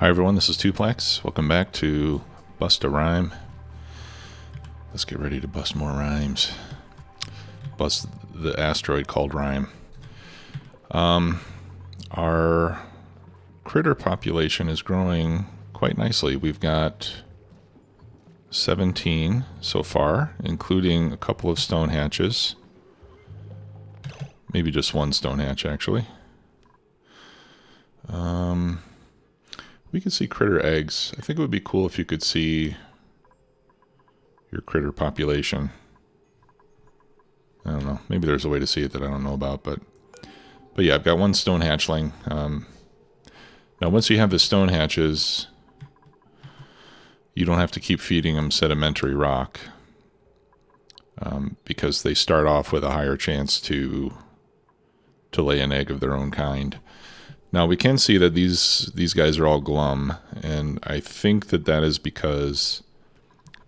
Hi everyone, this is Tuplex. Welcome back to Bust a Rime. Let's get ready to bust more rhymes. Bust the asteroid called Rime. Our critter population is growing quite nicely. We've got 17 so far, including a couple of stone hatches. Maybe just one stone hatch, actually. We can see critter eggs. I think it would be cool if you could see your critter population. I don't know. Maybe there's a way to see it that I don't know about, but yeah, I've got one stone hatchling. Now, once you have the stone hatches, you don't have to keep feeding them sedimentary rock because they start off with a higher chance to lay an egg of their own kind. Now, we can see that these guys are all glum, and I think that is because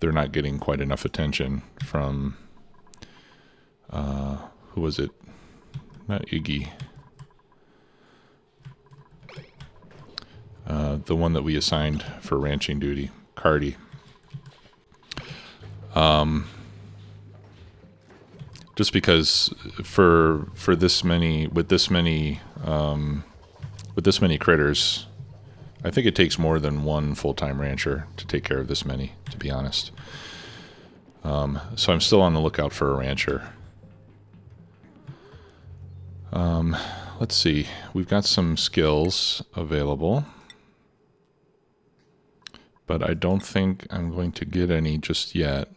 they're not getting quite enough attention from, who was it? Not Iggy. The one that we assigned for ranching duty, Cardi. Just because for this many, with this many critters, I think it takes more than one full-time rancher to take care of this many, to be honest. So I'm still on the lookout for a rancher. Let's see. We've got some skills available, but I don't think I'm going to get any just yet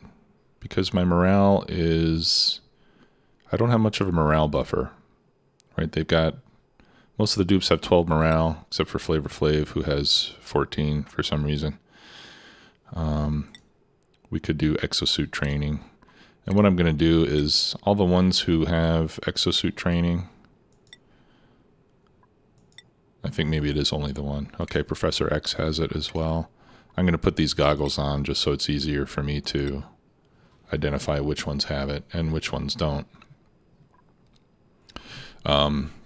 because my morale is... I don't have much of a morale buffer, right? They've got... Most of the dupes have 12 morale, except for Flavor Flav, who has 14 for some reason. We could do exosuit training. And what I'm going to do is all the ones who have exosuit training, I think maybe it is only the one. Okay, Professor X has it as well. I'm going to put these goggles on just so it's easier for me to identify which ones have it and which ones don't.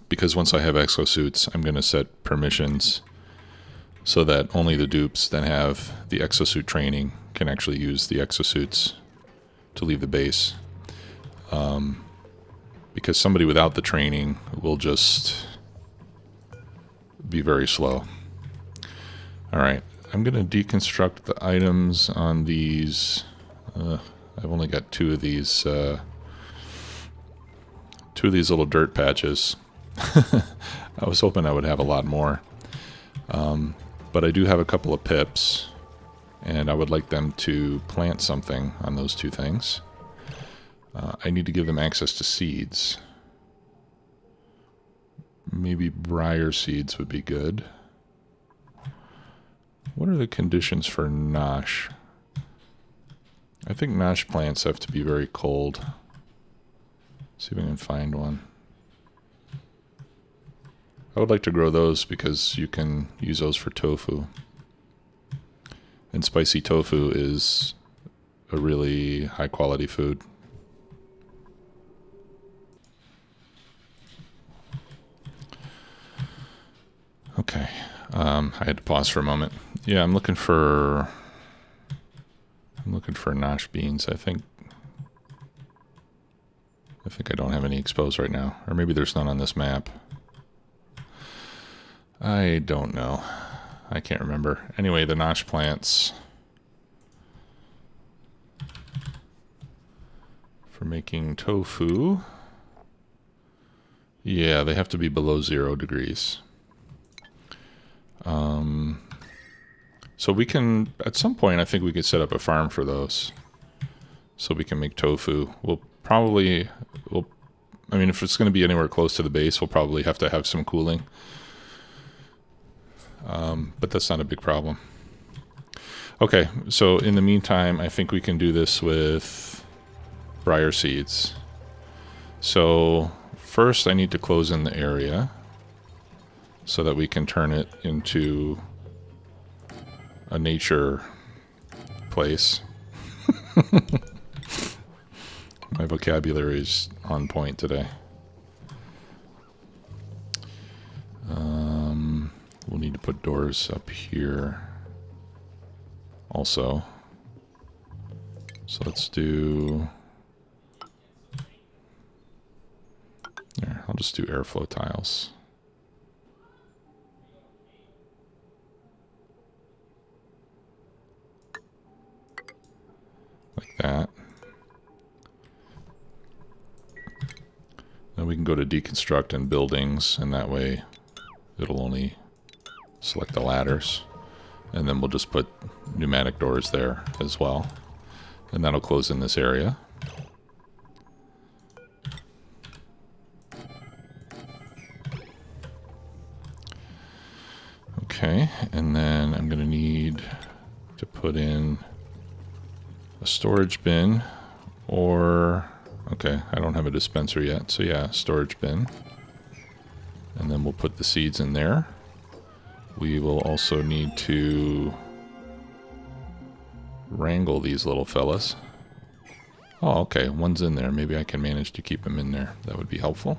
Because once I have exosuits, I'm going to set permissions so that only the dupes that have the exosuit training can actually use the exosuits to leave the base. Because somebody without the training will just be very slow. Alright, I'm going to deconstruct the items on these. I've only got two of these little dirt patches. I was hoping I would have a lot more. But I do have a couple of pips, and I would like them to plant something on those two things. I need to give them access to seeds. Maybe briar seeds would be good. What are the conditions for nosh? I think nosh plants have to be very cold. See if I can find one. I would like to grow those because you can use those for tofu. And spicy tofu is a really high quality food. Okay, I had to pause for a moment. Yeah, I'm looking for nosh beans. I think I don't have any exposed right now, or maybe there's none on this map. I don't know. I can't remember. Anyway, the nosh plants for making tofu. Yeah, they have to be below 0 degrees. So we can, at some point, I think we could set up a farm for those. So we can make tofu. I mean, if it's going to be anywhere close to the base, we'll probably have to have some cooling. But that's not a big problem. Okay, so in the meantime, I think we can do this with briar seeds. So first I need to close in the area so that we can turn it into a nature place. My vocabulary is on point today. We'll need to put doors up here also. So let's do... There, I'll just do airflow tiles. Like that. Then we can go to deconstruct and buildings, and that way it'll only select the ladders. And then we'll just put pneumatic doors there as well. And that'll close in this area. Okay, and then I'm going to need to put in a storage bin, or, okay, I don't have a dispenser yet, so yeah, storage bin. And then we'll put the seeds in there. We will also need to wrangle these little fellas. Oh, okay, one's in there. Maybe I can manage to keep them in there. That would be helpful.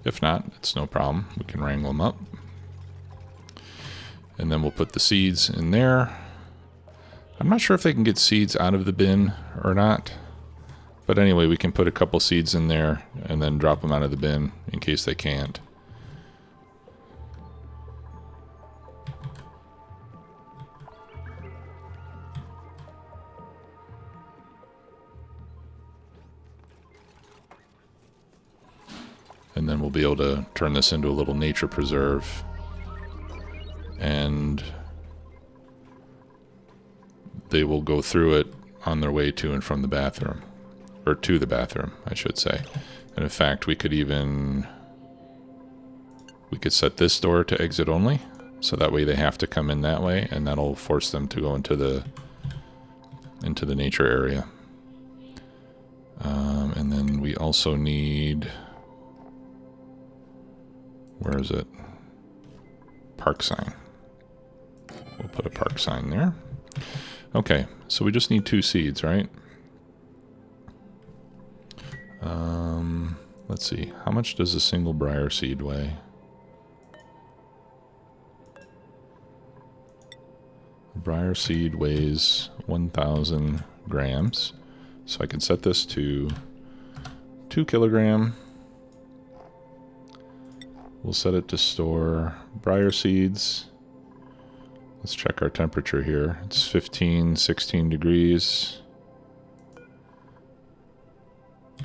If not, it's no problem. We can wrangle them up. And then we'll put the seeds in there. I'm not sure if they can get seeds out of the bin or not. But anyway, we can put a couple seeds in there and then drop them out of the bin in case they can't. And then we'll be able to turn this into a little nature preserve. And they will go through it on their way to and from the bathroom. Or to the bathroom, I should say. And in fact, we could set this door to exit only. So that way they have to come in that way, and that'll force them to go into the nature area. And then we also need... Where is it? Park sign. We'll put a park sign there. Okay, so we just need 2 seeds, right? Let's see. How much does a single briar seed weigh? A briar seed weighs 1,000 grams. So I can set this to 2 kilogram. We'll set it to store briar seeds. Let's check our temperature here. It's 15, 16 degrees.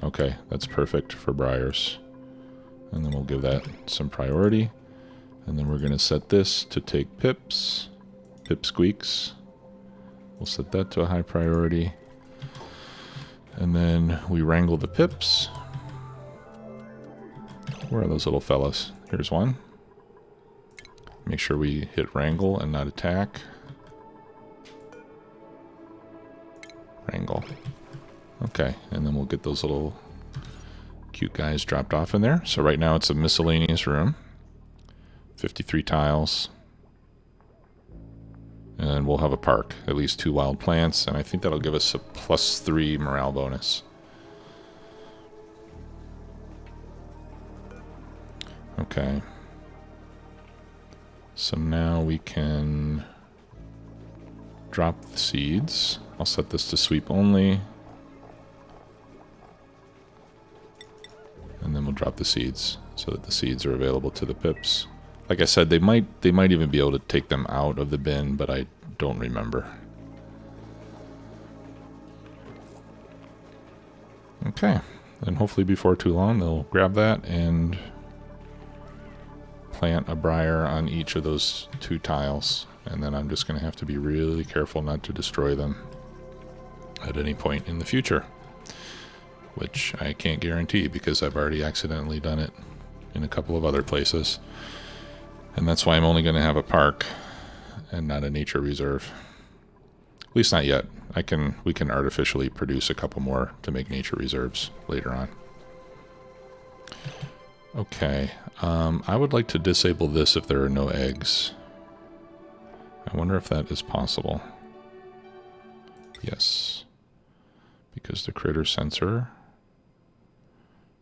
Okay, that's perfect for briars. And then we'll give that some priority. And then we're going to set this to take pips, pipsqueaks. We'll set that to a high priority. And then we wrangle the pips. Where are those little fellas? Here's one. Make sure we hit wrangle and not attack. Wrangle. Okay, and then we'll get those little cute guys dropped off in there. So right now it's a miscellaneous room. 53 tiles. And we'll have a park. At least 2 wild plants, and I think that'll give us a +3 morale bonus. Okay. So now we can drop the seeds. I'll set this to sweep only. And then we'll drop the seeds so that the seeds are available to the pips. Like I said, they might even be able to take them out of the bin, but I don't remember. Okay. And hopefully before too long they'll grab that and plant a briar on each of those 2 tiles, and then I'm just going to have to be really careful not to destroy them at any point in the future, which I can't guarantee because I've already accidentally done it in a couple of other places, and that's why I'm only going to have a park and not a nature reserve. At least not yet. We can artificially produce a couple more to make nature reserves later on. Okay, I would like to disable this if there are no eggs. I wonder if that is possible. Yes, because the critter sensor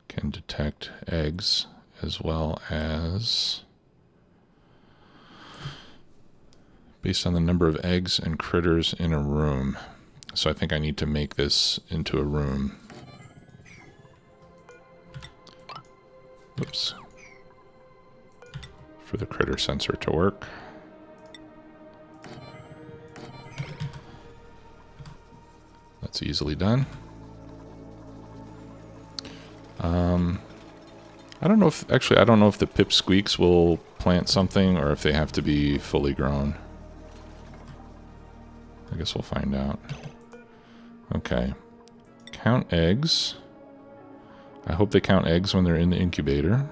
can detect eggs as well as Based on the number of eggs and critters in a room. So I think I need to make this into a room. Oops. For the critter sensor to work. That's easily done. I don't know if, actually, I don't know if the pipsqueaks will plant something or if they have to be fully grown. I guess we'll find out. Okay. Count eggs. I hope they count eggs when they're in the incubator.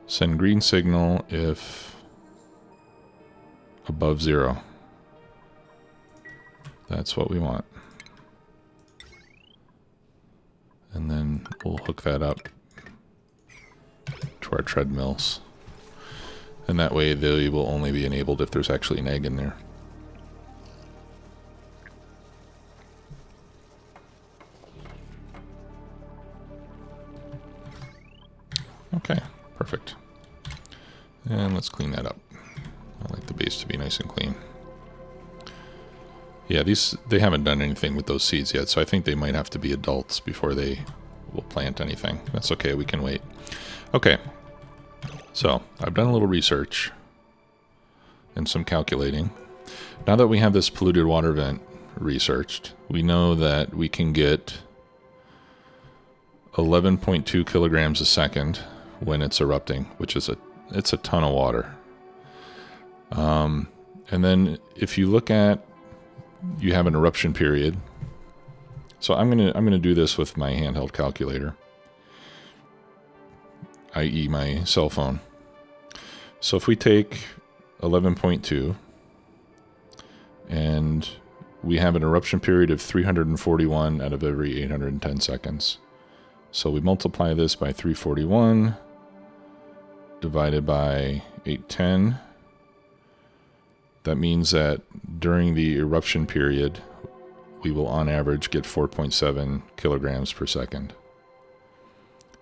Send green signal if above 0. That's what we want. And then we'll hook that up to our treadmills. And that way they will only be enabled if there's actually an egg in there. Okay, perfect. And let's clean that up. I like the base to be nice and clean. Yeah, they haven't done anything with those seeds yet, so I think they might have to be adults before they will plant anything. That's okay, we can wait. Okay, so I've done a little research and some calculating. Now that we have this polluted water vent researched, we know that we can get 11.2 kilograms a second when it's erupting, which is it's a ton of water. And then if you look at, you have an eruption period. So I'm gonna do this with my handheld calculator, i.e. my cell phone. So if we take 11.2 and we have an eruption period of 341 out of every 810 seconds. So we multiply this by 341 divided by 810. That means that during the eruption period, we will on average get 4.7 kilograms per second.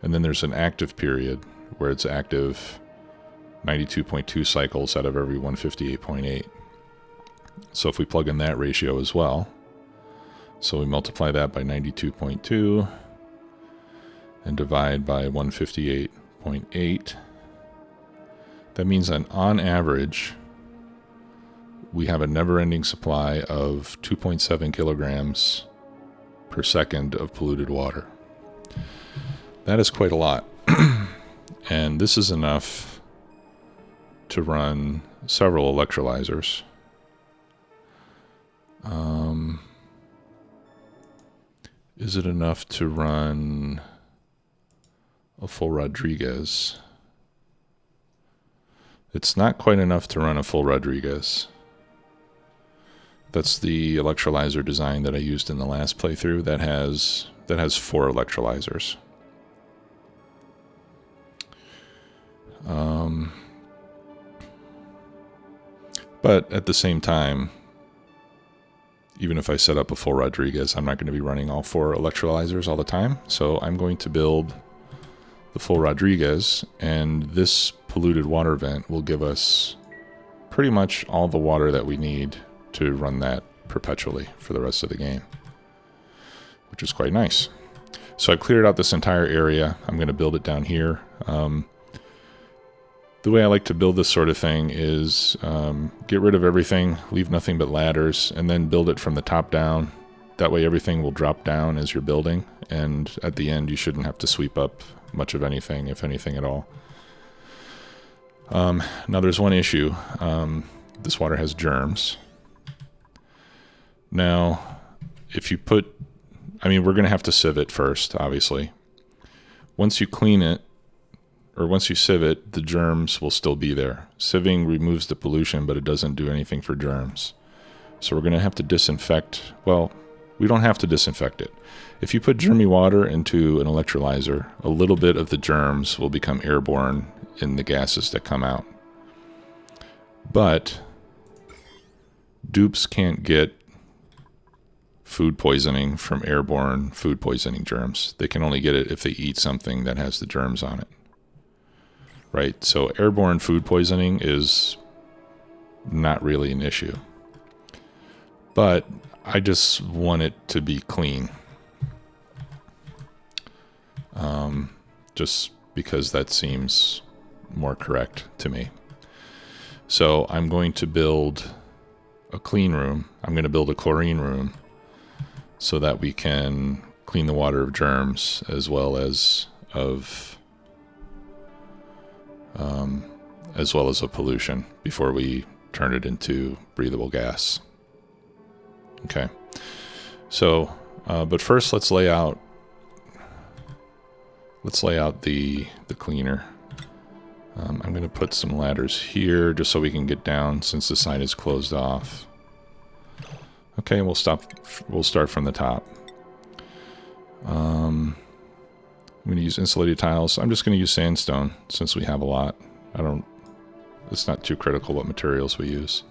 And then there's an active period where it's active 92.2 cycles out of every 158.8. So if we plug in that ratio as well, so we multiply that by 92.2 and divide by 158.8, that means that on average, we have a never-ending supply of 2.7 kilograms per second of polluted water. That is quite a lot. And this is enough to run several electrolyzers. Is it enough to run a full Rodriguez? It's not quite enough to run a full Rodriguez. That's the electrolyzer design that I used in the last playthrough. That has 4 electrolyzers. But at the same time, even if I set up a full Rodriguez, I'm not going to be running all 4 electrolyzers all the time. So I'm going to build the full Rodriguez, and this polluted water vent will give us pretty much all the water that we need to run that perpetually for the rest of the game, which is quite nice. So I cleared out this entire area. I'm going to build it down here. The way I like to build this sort of thing is get rid of everything, leave nothing but ladders, and then build it from the top down. That way everything will drop down as you're building, and at the end you shouldn't have to sweep up much of anything, if anything at all. Now there's one issue. This water has germs. Now, if you put, we're going to have to sieve it first, obviously. Once you clean it, or once you sieve it, the germs will still be there. Sieving removes the pollution, but it doesn't do anything for germs. So we're going to have to disinfect. Well, we don't have to disinfect it. If you put germy water into an electrolyzer, a little bit of the germs will become airborne in the gases that come out. But dupes can't get food poisoning from airborne food poisoning germs. They can only get it if they eat something that has the germs on it. Right? So airborne food poisoning is not really an issue. But I just want it to be clean. Just because that seems more correct to me. So I'm going to build a clean room. I'm going to build a chlorine room so that we can clean the water of germs as well as of pollution before we turn it into breathable gas. Okay. So, but first let's lay out the cleaner. I'm going to put some ladders here just so we can get down since the side is closed off. Okay, we'll start from the top. I'm going to use insulated tiles. I'm just going to use sandstone since we have a lot. It's not too critical what materials we use.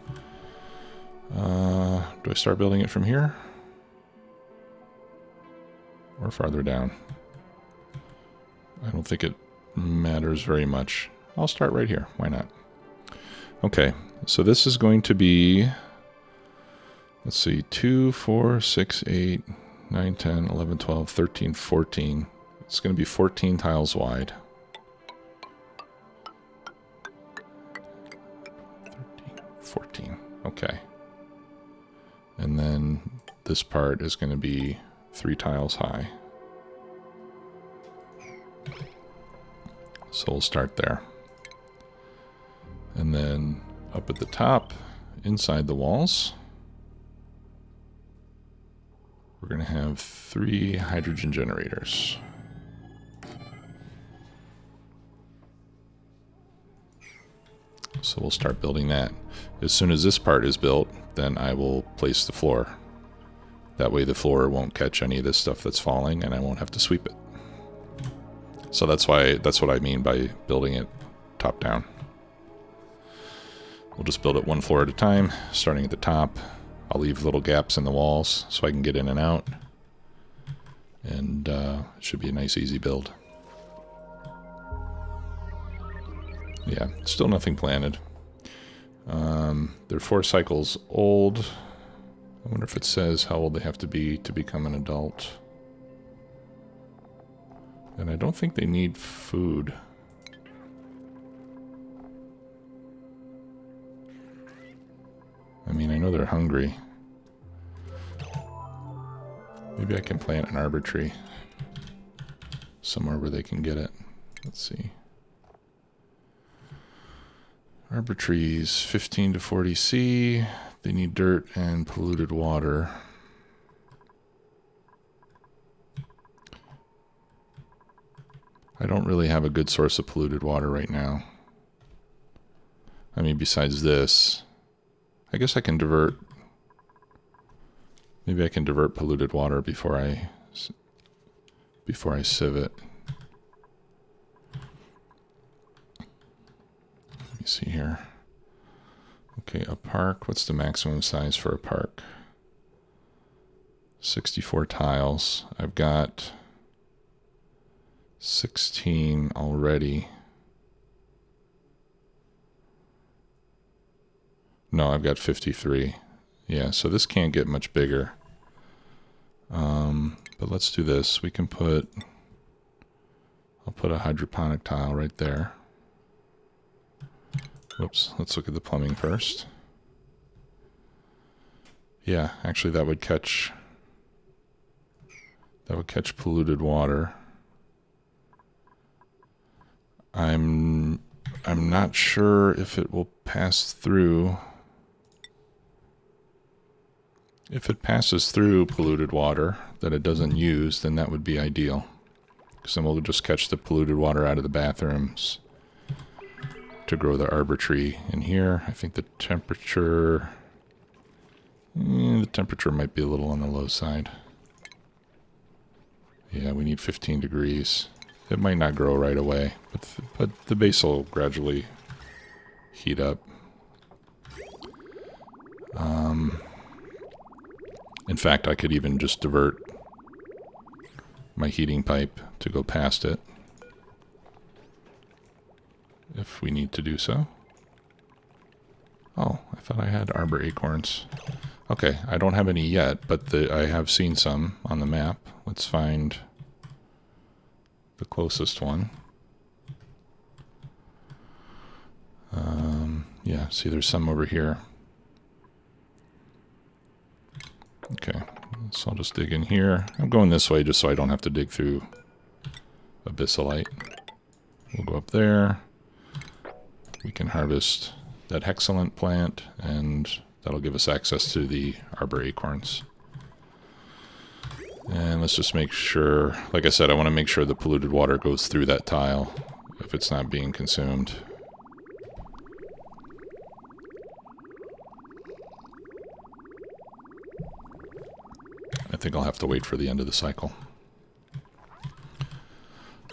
Do I start building it from here? Or farther down? I don't think it matters very much. I'll start right here. Why not? Okay, so this is going to be, let's see, 2, 4, 6, 8, 9, 10, 11, 12, 13, 14. It's going to be 14 tiles wide. 13, 14. Okay. And then this part is going to be 3 tiles high. So we'll start there. And then up at the top, inside the walls, we're going to have 3 hydrogen generators. So we'll start building that. As soon as this part is built, then I will place the floor. That way the floor won't catch any of this stuff that's falling and I won't have to sweep it. So that's what I mean by building it top down. We'll just build it one floor at a time, starting at the top. I'll leave little gaps in the walls so I can get in and out. And it should be a nice, easy build. Yeah, still nothing planted. They're 4 cycles old. I wonder if it says how old they have to become an adult. And I don't think they need food. I mean, I know they're hungry. Maybe I can plant an arbor tree somewhere where they can get it. Let's see. Arbor trees, 15 to 40 C. They need dirt and polluted water. I don't really have a good source of polluted water right now. I mean, besides this, I guess I can divert. Maybe I can divert polluted water before I sieve it. Let me see here. Okay, a park. What's the maximum size for a park? 64 tiles. I've got 16 already. No, I've got 53. Yeah, so this can't get much bigger. But let's do this. We can I'll put a hydroponic tile right there. Whoops, let's look at the plumbing first. Yeah, actually that would catch polluted water. I'm not sure if it will pass through. If it passes through polluted water that it doesn't use, then that would be ideal. Because then we'll just catch the polluted water out of the bathrooms to grow the arbor tree in here. I think the temperature might be a little on the low side. Yeah, we need 15 degrees. It might not grow right away, but the base will gradually heat up. In fact, I could even just divert my heating pipe to go past it if we need to do so. Oh, I thought I had arbor acorns. Okay, I don't have any yet, but I have seen some on the map. Let's find the closest one. Yeah, see there's some over here. Okay, so I'll just dig in here. I'm going this way just so I don't have to dig through abyssalite. We'll go up there. We can harvest that hexalent plant, and that'll give us access to the arbor acorns. And let's just make sure, like I said, I want to make sure the polluted water goes through that tile if it's not being consumed. I think I'll have to wait for the end of the cycle.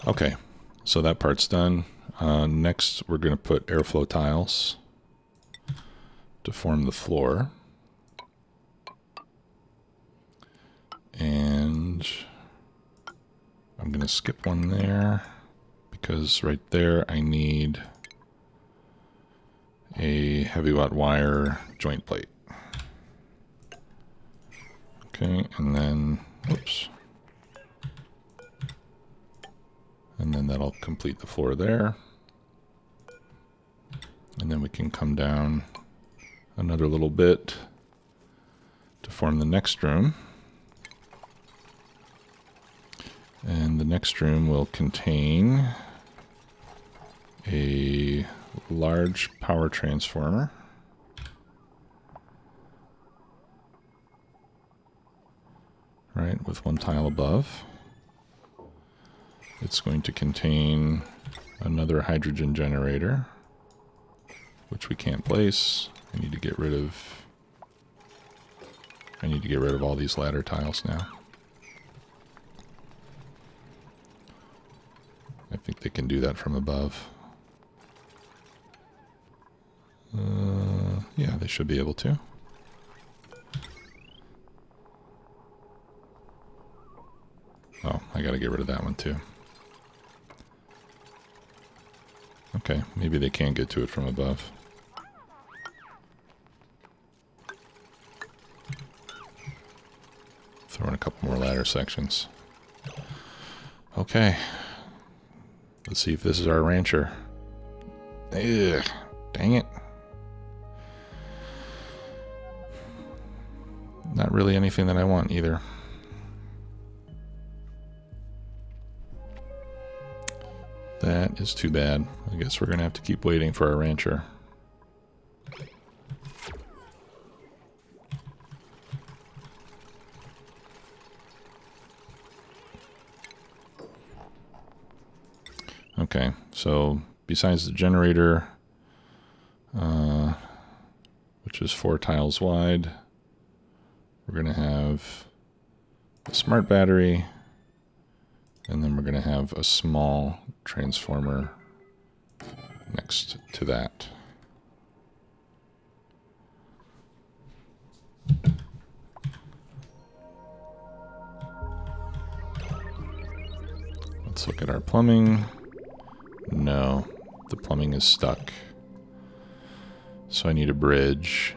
Okay, so that part's done. Next, we're going to put airflow tiles to form the floor. And I'm going to skip one there because right there I need a heavy watt wire joint plate. Okay, and then, whoops. And then that'll complete the floor there. And then we can come down another little bit to form the next room. And the next room will contain a large power transformer. Right, with one tile above. It's going to contain another hydrogen generator, which we can't place. I need to get rid of all these ladder tiles now. I think they can do that from above. Yeah, they should be able to. Oh, I gotta get rid of that one too. Okay, maybe they can get to it from above. Throw in a couple more ladder sections. Okay. Let's see if this is our rancher. Ugh, dang it. Not really anything that I want either. That is too bad. I guess we're going to have to keep waiting for our rancher. Okay, so besides the generator, which is 4 tiles wide, we're going to have a smart battery, and then we're going to have a small transformer next to that. Let's look at our plumbing. No, the plumbing is stuck. So I need a bridge.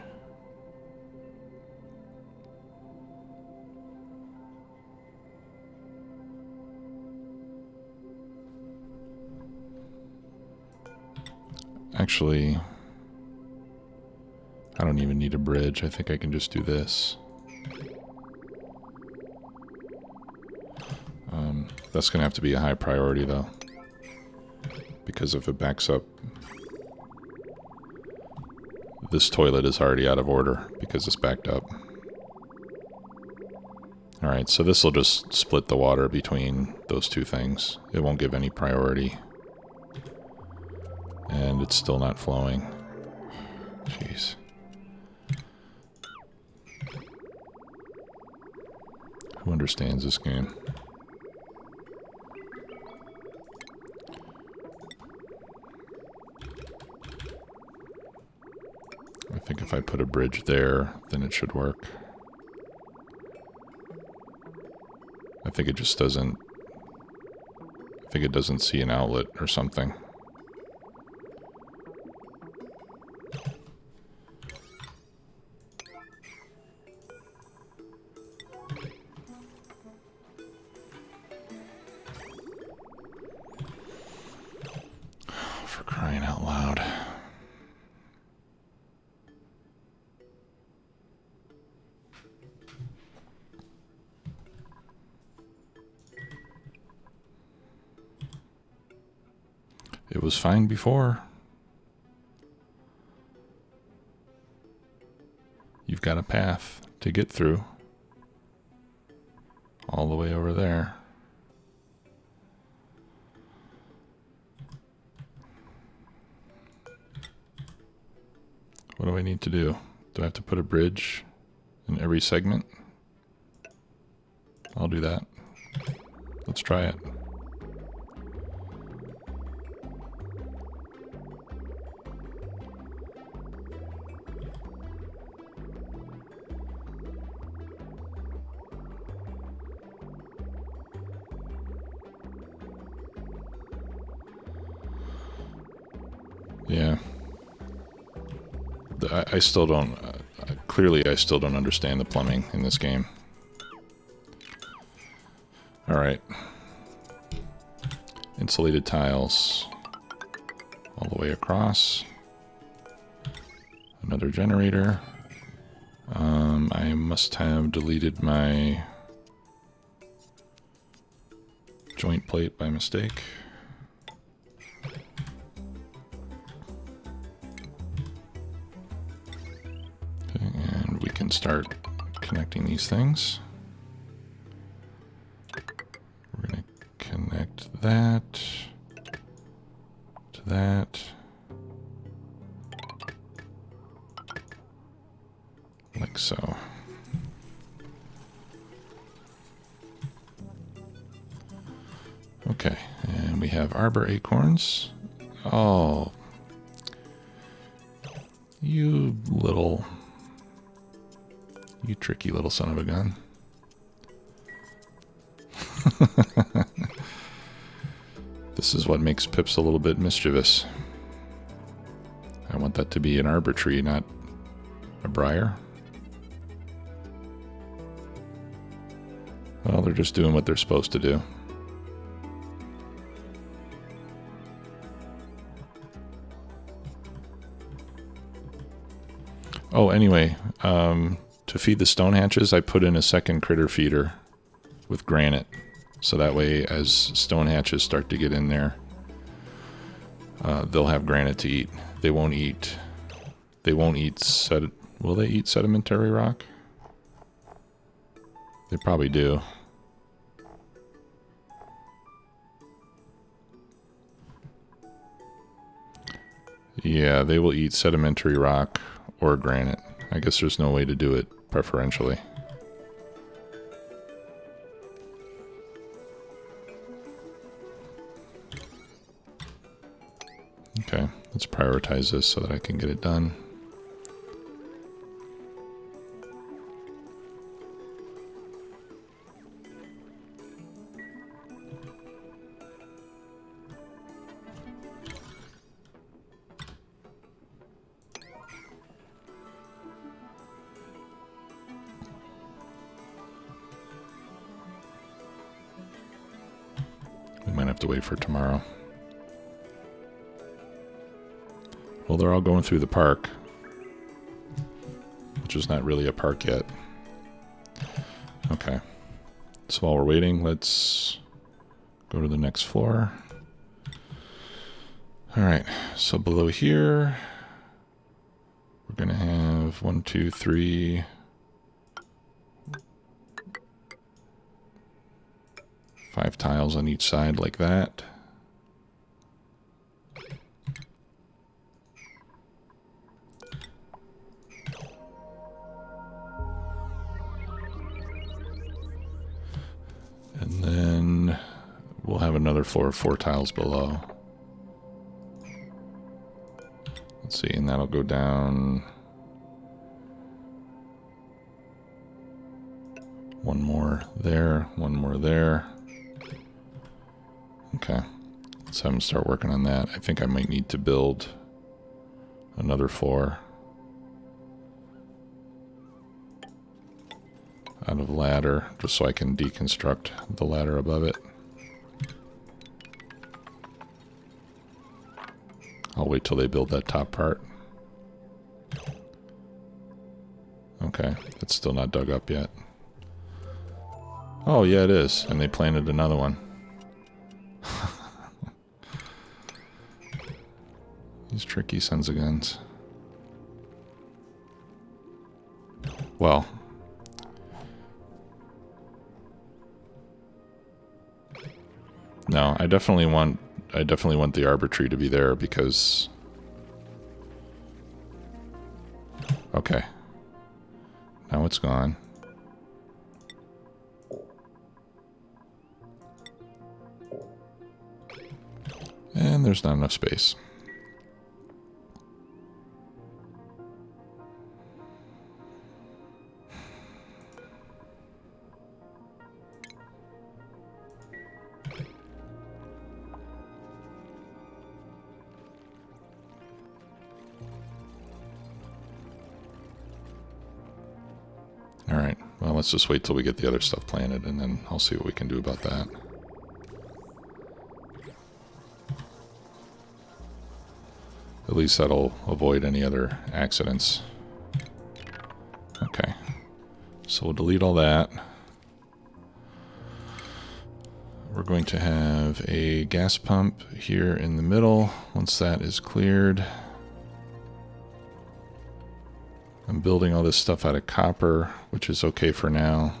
Actually, I don't even need a bridge. I think I can just do this. That's going to have to be a high priority, though. Because if it backs up, this toilet is already out of order because it's backed up. Alright, so this will just split the water between those two things. It won't give any priority. And it's still not flowing. Jeez. Who understands this game? I think if I put a bridge there, then it should work. I think it just doesn't... I think it doesn't see an outlet or something. crying out loud. It was fine before. You've got a path to get through. All the way over there. What do I need to do? Do I have to put a bridge in every segment? I'll do that. Let's try it. Yeah. I still don't, clearly I still don't understand the plumbing in this game. Alright. Insulated tiles all the way across. Another generator. I must have deleted my joint plate by mistake. Start connecting these things. We're going to connect that to that. Like so. Okay, and we have arbor acorns. Oh, you tricky little son of a gun. This is what makes pips a little bit mischievous. I want that to be an arbor tree, not a briar. Well, they're just doing what they're supposed to do. Oh, anyway, to feed the stone hatches, I put in a second critter feeder with granite. So that way, as stone hatches start to get in there, they'll have granite to eat. They won't eat. Will they eat sedimentary rock? They probably do. Yeah, they will eat sedimentary rock or granite. I guess there's no way to do it preferentially. Okay, let's prioritize this so that I can get it done. We might have to wait for tomorrow. Well, they're all going through the park, which is not really a park yet. Okay. So while we're waiting, let's go to the next floor. All right. So below here, we're going to have 1, 2, 3, 5 tiles on each side like that. And then we'll have another floor of 4 tiles below. Let's see, and that'll go down. One more there, one more there. Okay, let's have them start working on that. I think I might need to build another floor out of ladder, just so I can deconstruct the ladder above it. I'll wait till they build that top part. Okay, it's still not dug up yet. Oh, yeah, it is. And they planted another one. These tricky sons of guns. Well. No, I definitely want the arbor tree to be there because... Okay. Now it's gone. And there's not enough space. Alright, well, let's just wait till we get the other stuff planted, and then I'll see what we can do about that. At least that'll avoid any other accidents. Okay, so we'll delete all that. We're going to have a gas pump here in the middle. Once that is cleared, I'm building all this stuff out of copper, which is okay for now.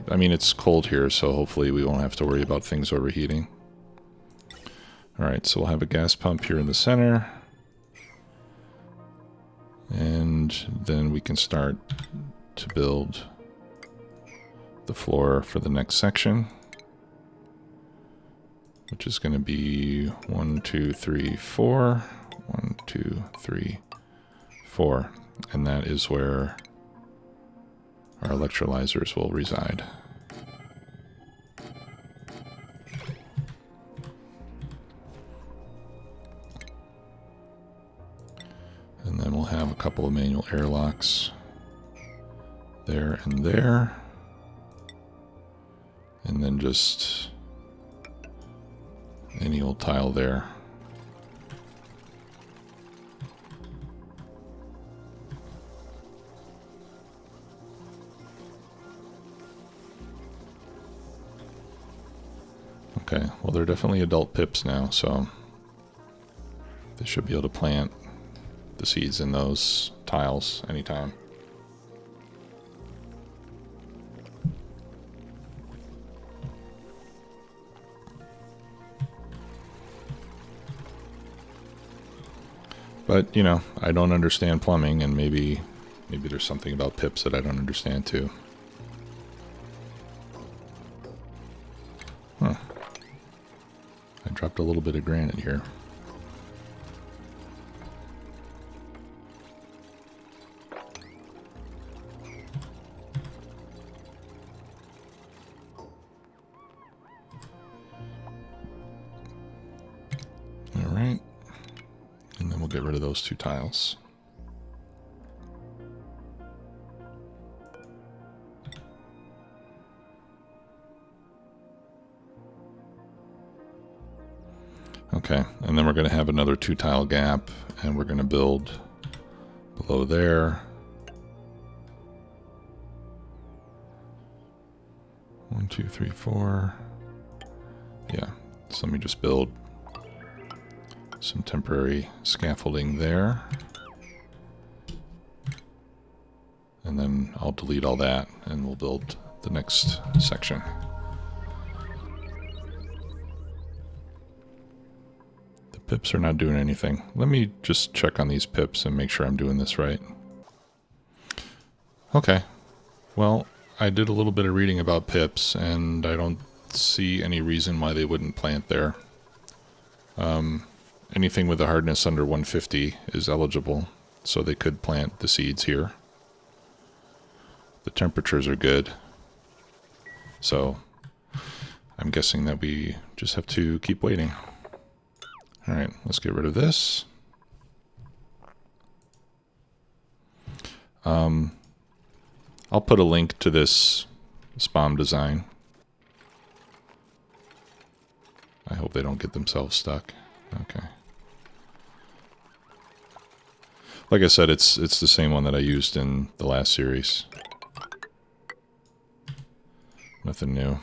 I mean, it's cold here, so hopefully we won't have to worry about things overheating. Alright, so we'll have a gas pump here in the center. And then we can start to build the floor for the next section, which is going to be 1, 2, 3, 4. 1, 2, 3, 4. And that is where our electrolyzers will reside. And then we'll have a couple of manual airlocks there and there. And then just any old tile there. Okay, well, they're definitely adult pips now, so they should be able to plant the seeds in those tiles anytime. But, you know, I don't understand plumbing, and maybe there's something about pips that I don't understand too. Huh. I dropped a little bit of granite here. Alright. And then we'll get rid of those two tiles. Okay, and then we're going to have another 2-tile gap, and we're going to build below there. 1, 2, 3, 4. Yeah, so let me just build some temporary scaffolding there. And then I'll delete all that, and we'll build the next section. Pips are not doing anything. Let me just check on these pips and make sure I'm doing this right. Okay. Well, I did a little bit of reading about pips, and I don't see any reason why they wouldn't plant there. Anything with a hardness under 150 is eligible, so they could plant the seeds here. The temperatures are good. So I'm guessing that we just have to keep waiting. Alright, let's get rid of this. I'll put a link to this SPOM design. I hope they don't get themselves stuck. Okay. Like I said, it's the same one that I used in the last series. Nothing new.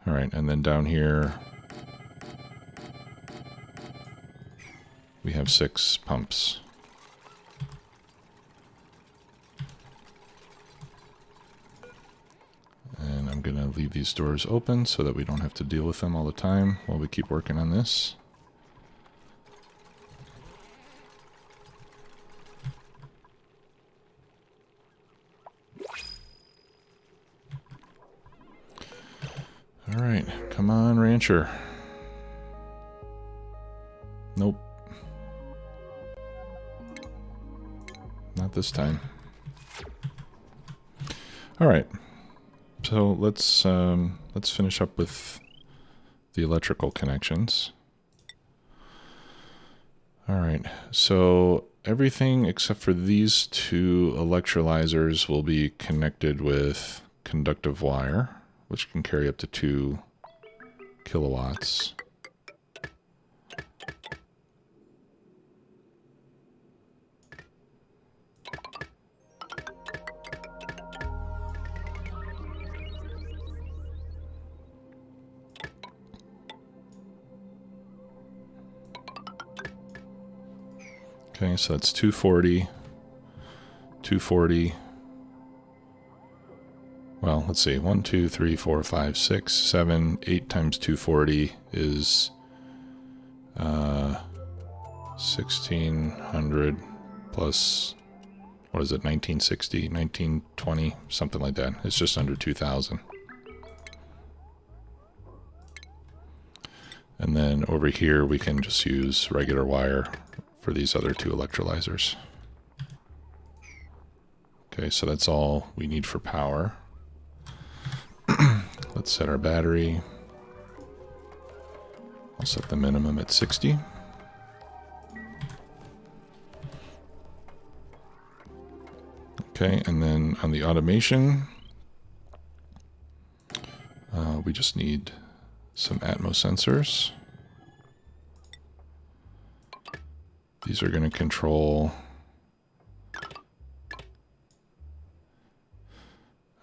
Alright, and then down here we have 6 pumps. And I'm going to leave these doors open so that we don't have to deal with them all the time while we keep working on this. Alright, come on, rancher. Nope. Not this time. Alright. So let's finish up with the electrical connections. Alright, so everything except for these 2 electrolyzers will be connected with conductive wire, which can carry up to 2 kilowatts. Okay, so that's 240, 240. Well, let's see, 1, 2, 3, 4, 5, 6, 7, 8 times 240 is 1600 plus, what is it, 1960, 1920, something like that. It's just under 2000. And then over here we can just use regular wire for these other 2 electrolyzers. Okay, so that's all we need for power. Let's set our battery. I'll set the minimum at 60. Okay, and then on the automation, we just need some Atmos sensors. These are going to control...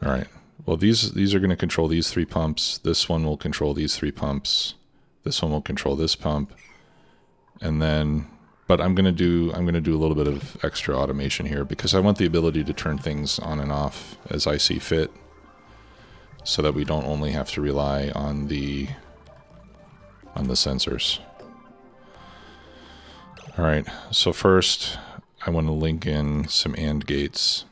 Alright, well these are going to control these 3 pumps. This one will control these 3 pumps. This one will control this pump. And then, but I'm going to do a little bit of extra automation here because I want the ability to turn things on and off as I see fit, so that we don't only have to rely on the sensors. Alright, so first I want to link in some AND gates.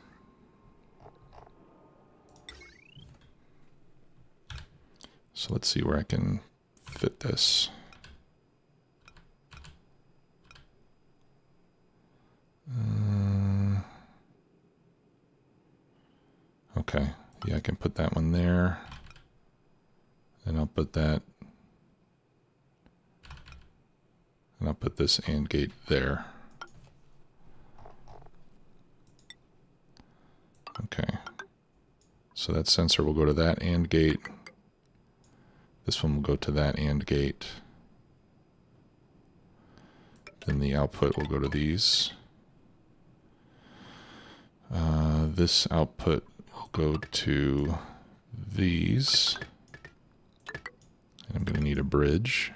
So let's see where I can fit this. Okay, yeah, I can put that one there. And I'll put that. And I'll put this AND gate there. Okay. So that sensor will go to that AND gate. This one will go to that AND gate. Then the output will go to these. This output will go to these. And I'm going to need a bridge.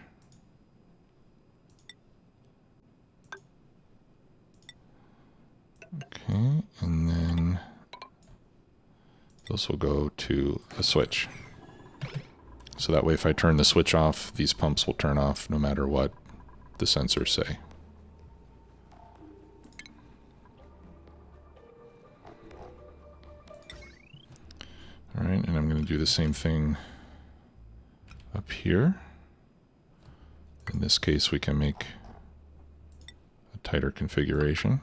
Okay, and then those will go to a switch. So that way if I turn the switch off, these pumps will turn off no matter what the sensors say. Alright, and I'm going to do the same thing up here. In this case, we can make a tighter configuration.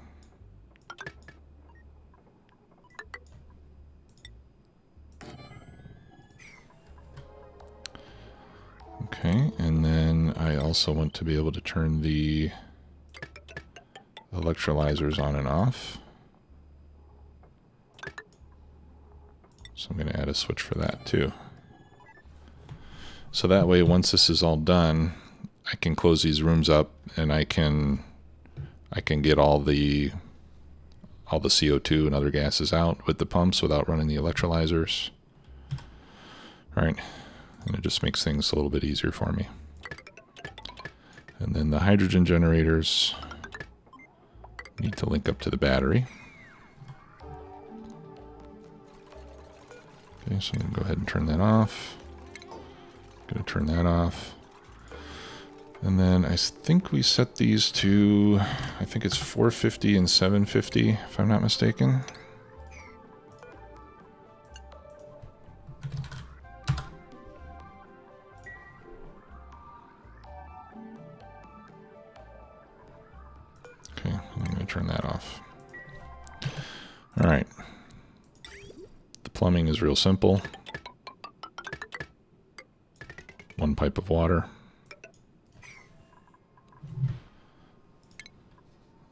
Okay, and then I also want to be able to turn the electrolyzers on and off. So I'm going to add a switch for that too. So that way, once this is all done, I can close these rooms up and I can I can get all the CO2 and other gases out with the pumps without running the electrolyzers. All right, and it just makes things a little bit easier for me. And then the hydrogen generators need to link up to the battery. Okay, so I'm going to go ahead and turn that off. Going to turn that off. And then I think we set these to, I think it's 450 and 750, if I'm not mistaken. Okay, I'm going to turn that off. All right. The plumbing is real simple. One pipe of water.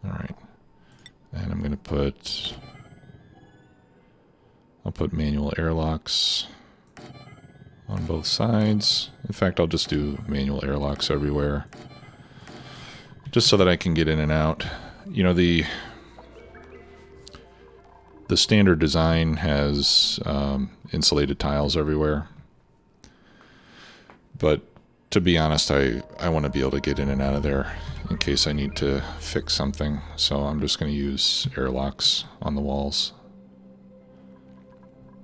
All right. And I'm going to put, I'll put manual airlocks on both sides. In fact, I'll just do manual airlocks everywhere, just so that I can get in and out. You know, the standard design has insulated tiles everywhere. But to be honest, I want to be able to get in and out of there in case I need to fix something. So I'm just going to use airlocks on the walls.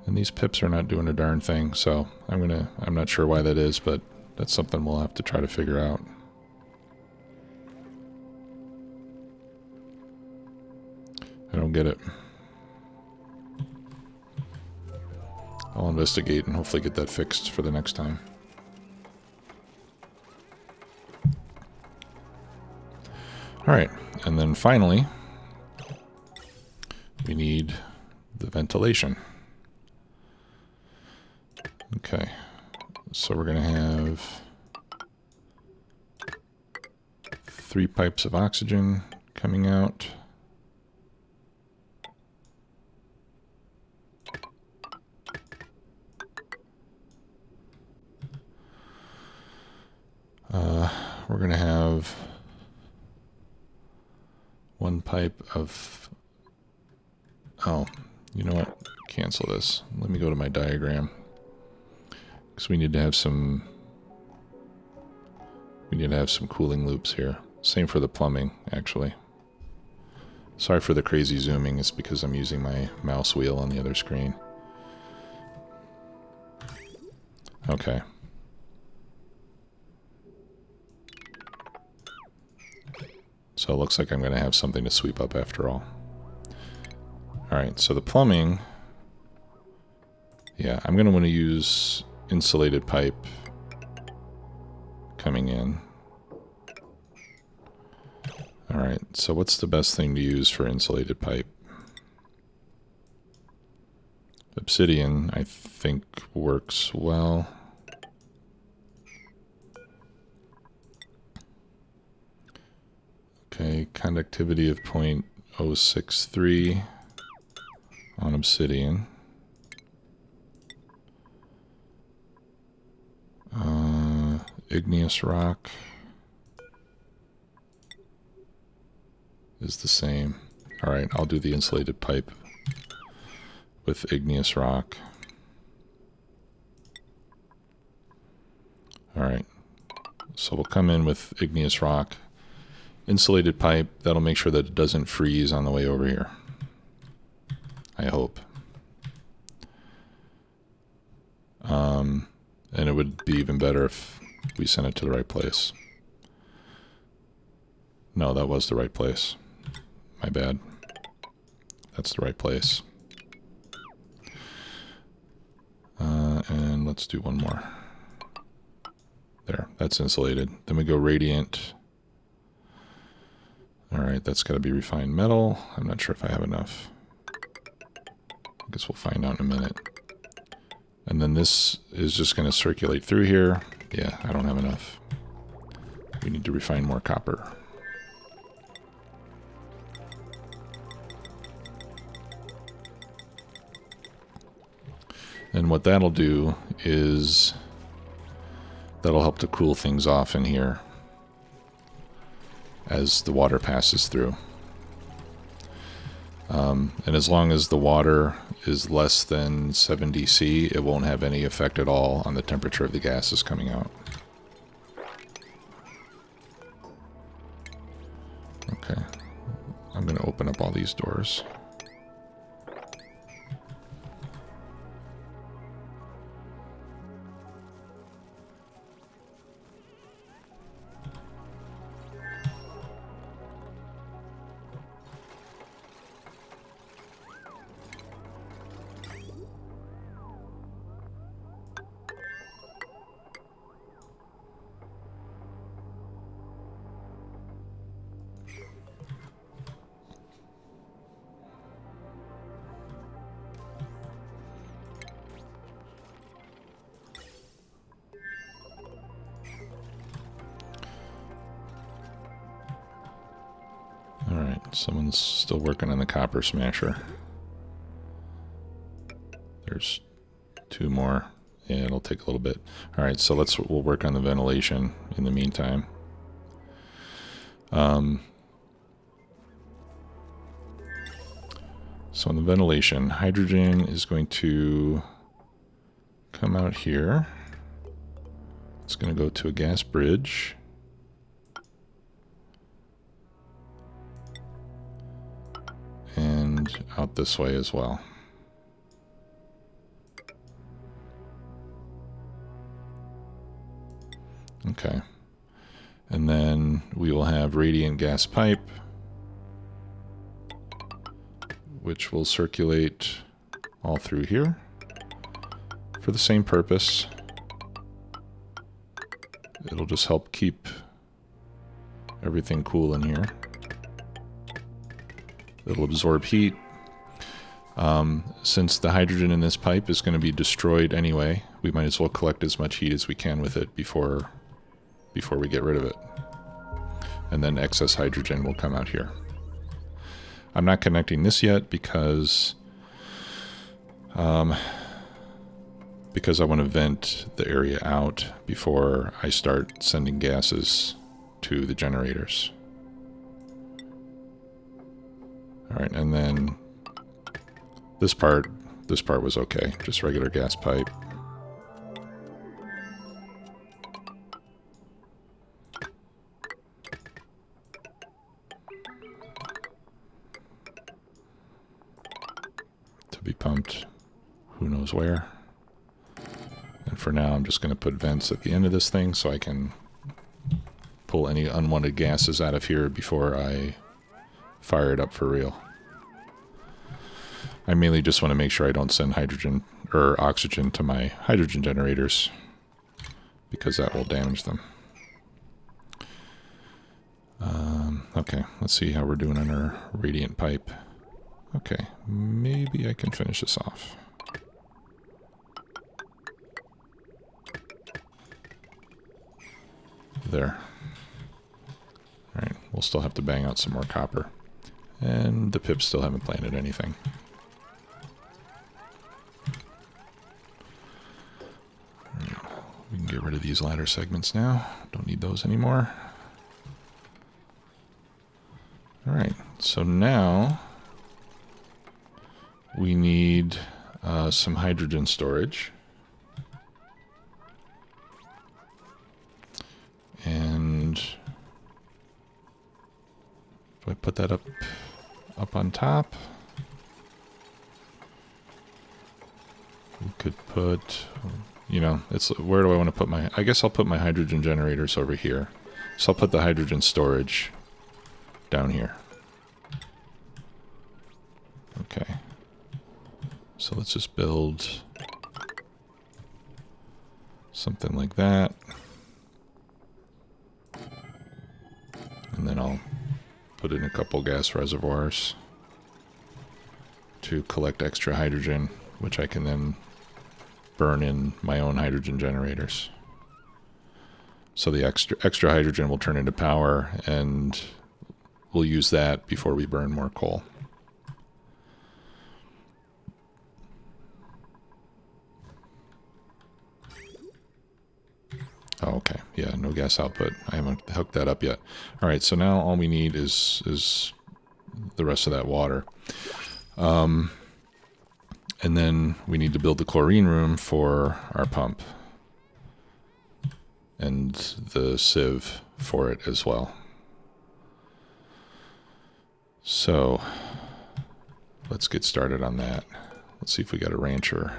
And these pips are not doing a darn thing, so I'm not sure why that is, but that's something we'll have to try to figure out. I don't get it. I'll investigate and hopefully get that fixed for the next time. Alright, and then finally, we need the ventilation. Okay, so we're going to have 3 pipes of oxygen coming out. We're going to have 1 pipe of, oh, you know what, cancel this. Let me go to my diagram, because we need to have some cooling loops here. Same for the plumbing, actually. Sorry for the crazy zooming, it's because I'm using my mouse wheel on the other screen. Okay. So it looks like I'm going to have something to sweep up after all. Alright, so the plumbing, yeah, I'm going to want to use insulated pipe coming in. Alright, so what's the best thing to use for insulated pipe? Obsidian, I think, works well. Okay, conductivity of 0.063 on obsidian. Igneous rock is the same. Alright, I'll do the insulated pipe with igneous rock. Alright, so we'll come in with igneous rock. Insulated pipe, that'll make sure that it doesn't freeze on the way over here. I hope. And it would be even better if we sent it to the right place. No, that was the right place. My bad. That's the right place. And let's do one more. There, that's insulated. Then we go radiant. Alright, that's got to be refined metal. I'm not sure if I have enough. I guess we'll find out in a minute. And then this is just going to circulate through here. Yeah, I don't have enough. We need to refine more copper. And what that'll do is that'll help to cool things off in here. as the water passes through. And as long as the water is less than 70 C, it won't have any effect at all on the temperature of the gases coming out. Okay, I'm going to open up all these doors. Alright, someone's still working on the copper smasher. There's 2 more. Yeah, it'll take a little bit. Alright, so we'll work on the ventilation in the meantime. So in the ventilation, hydrogen is going to come out here. It's going to go to a gas bridge. And out this way as well. Okay. And then we will have radiant gas pipe, which will circulate all through here for the same purpose. It'll just help keep everything cool in here. It'll absorb heat. Since the hydrogen in this pipe is going to be destroyed anyway, we might as well collect as much heat as we can with it before we get rid of it. And then excess hydrogen will come out here. I'm not connecting this yet because I want to vent the area out before I start sending gases to the generators. Alright, and then this part was okay, just regular gas pipe. To be pumped, who knows where. And for now, I'm just going to put vents at the end of this thing so I can pull any unwanted gases out of here before I fire it up for real. I mainly just want to make sure I don't send hydrogen or oxygen to my hydrogen generators because that will damage them. Okay, let's see how we're doing on our radiant pipe. Okay, maybe I can finish this off. There. Alright, we'll still have to bang out some more copper. And the pips still haven't planted anything. Right, we can get rid of these ladder segments now. Don't need those anymore. Alright, so now we need some hydrogen storage. And do I put that up on top? We could put, you know, where do I want to put I guess I'll put my hydrogen generators over here. So I'll put the hydrogen storage down here. Okay. So let's just build something like that. And then I'll put in a couple gas reservoirs to collect extra hydrogen, which I can then burn in my own hydrogen generators. So the extra hydrogen will turn into power, and we'll use that before we burn more coal. Oh, okay. Yeah, no gas output. I haven't hooked that up yet. All right, so now all we need is the rest of that water. And then we need to build the chlorine room for our pump. And the sieve for it as well. So let's get started on that. Let's see if we got a rancher.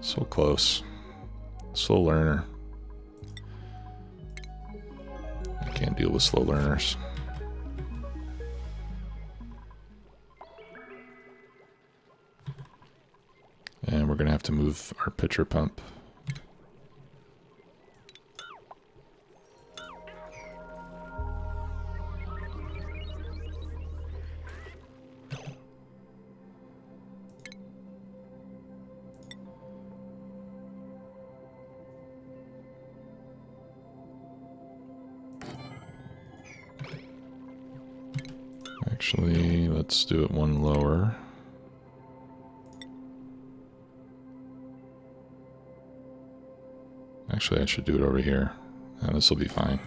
So close. Slow learner. I can't deal with slow learners. And we're going to have to move our pitcher pump. Actually, let's do it one lower. Actually, I should do it over here. This will be fine.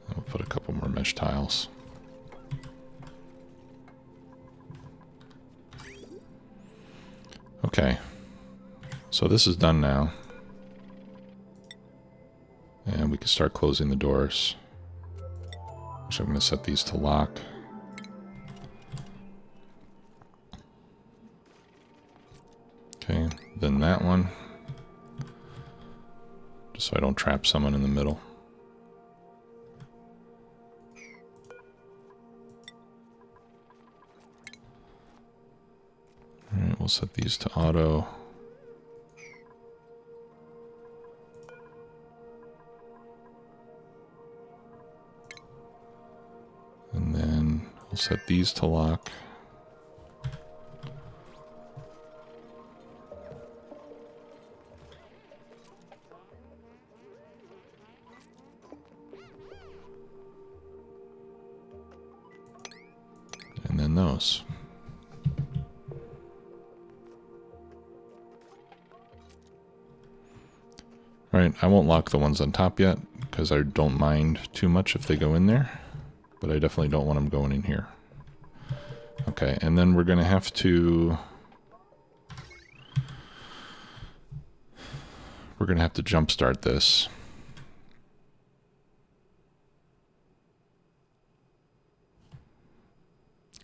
I'll put a couple more mesh tiles. Okay. So this is done now. And we can start closing the doors. So I'm going to set these to lock. Okay, then that one. Just so I don't trap someone in the middle. Alright, we'll set these to auto. And then we'll set these to lock. And then those. Right, I won't lock the ones on top yet, because I don't mind too much if they go in there. But I definitely don't want them going in here. Okay, and then we're going to have to... We're going to have to jumpstart this.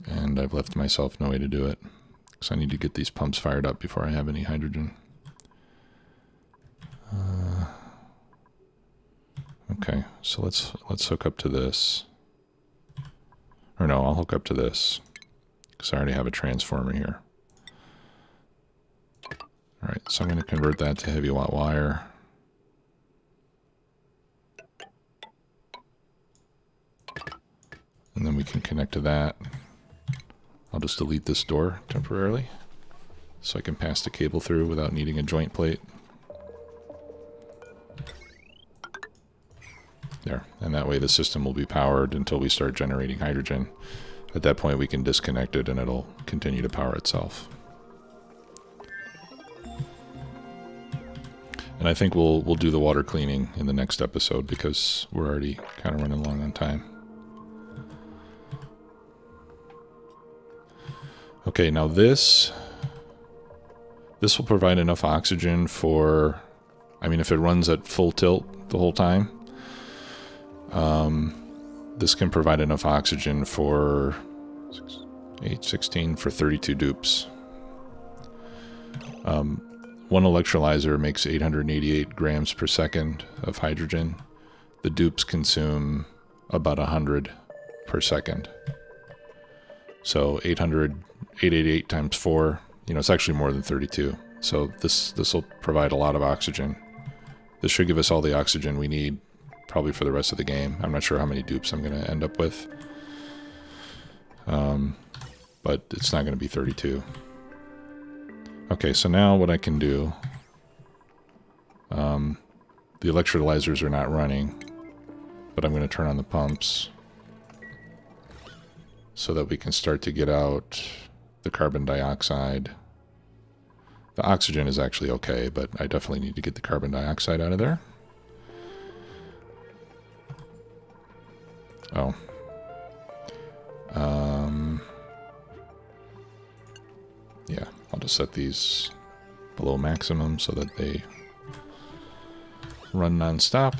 And I've left myself no way to do it. Because I need to get these pumps fired up before I have any hydrogen. Okay, so let's hook up to this. Or no, I'll hook up to this, because I already have a transformer here. Alright, so I'm going to convert that to heavy watt wire. And then we can connect to that. I'll just delete this door temporarily, so I can pass the cable through without needing a joint plate. There, and that way the system will be powered until we start generating hydrogen. At that point we can disconnect it and it'll continue to power itself. And I think we'll do the water cleaning in the next episode because we're already kind of running long on time. Okay, now this will provide enough oxygen for, I mean, if it runs at full tilt the whole time, this can provide enough oxygen for 16 for 32 dupes. One electrolyzer makes 888 grams per second of hydrogen. The dupes consume about 100 per second. So 888 times 4, it's actually more than 32. So this will provide a lot of oxygen. This should give us all the oxygen we need probably for the rest of the game. I'm not sure how many dupes I'm going to end up with. But it's not going to be 32. Okay, so now what I can do, the electrolyzers are not running, but I'm going to turn on the pumps. so that we can start to get out the carbon dioxide. The oxygen is actually okay, but I definitely need to get the carbon dioxide out of there. Oh. Yeah, I'll just set these below maximum so that they run non-stop.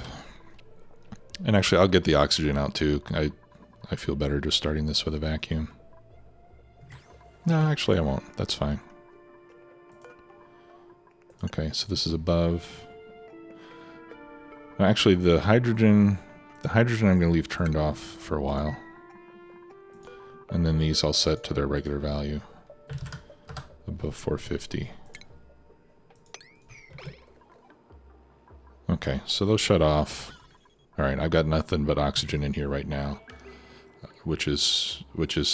And actually, I'll get the oxygen out too. I feel better just starting this with a vacuum. No, actually I won't. That's fine. Okay, so this is above. Actually, the hydrogen I'm going to leave turned off for a while. And then these I'll set to their regular value. Above 450. Okay, so those shut off. Alright, I've got nothing but oxygen in here right now, which is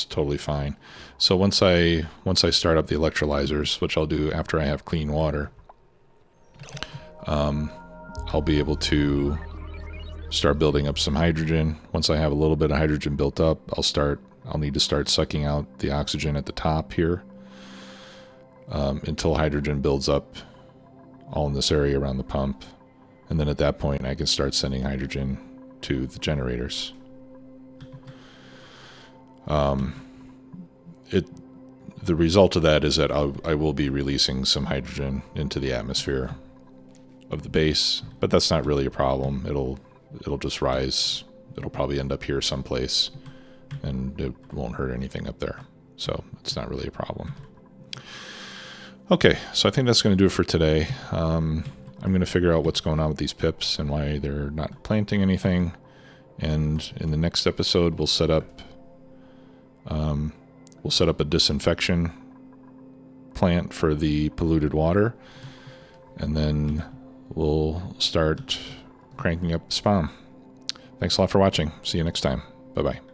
totally fine. So once I start up the electrolyzers, which I'll do after I have clean water, I'll be able to start building up some hydrogen. Once I have a little bit of hydrogen built up, I'll need to start sucking out the oxygen at the top here, until hydrogen builds up all in this area around the pump. And then at that point, I can start sending hydrogen to the generators. The result of that is that I will be releasing some hydrogen into the atmosphere of the base, but that's not really a problem. It'll just rise. It'll probably end up here someplace, and it won't hurt anything up there. So it's not really a problem. Okay, so I think that's going to do it for today. I'm going to figure out what's going on with these pips and why they're not planting anything. And in the next episode, we'll set up a disinfection plant for the polluted water, and then we'll start cranking up the SPOM. Thanks a lot for watching. See you next time. Bye-bye.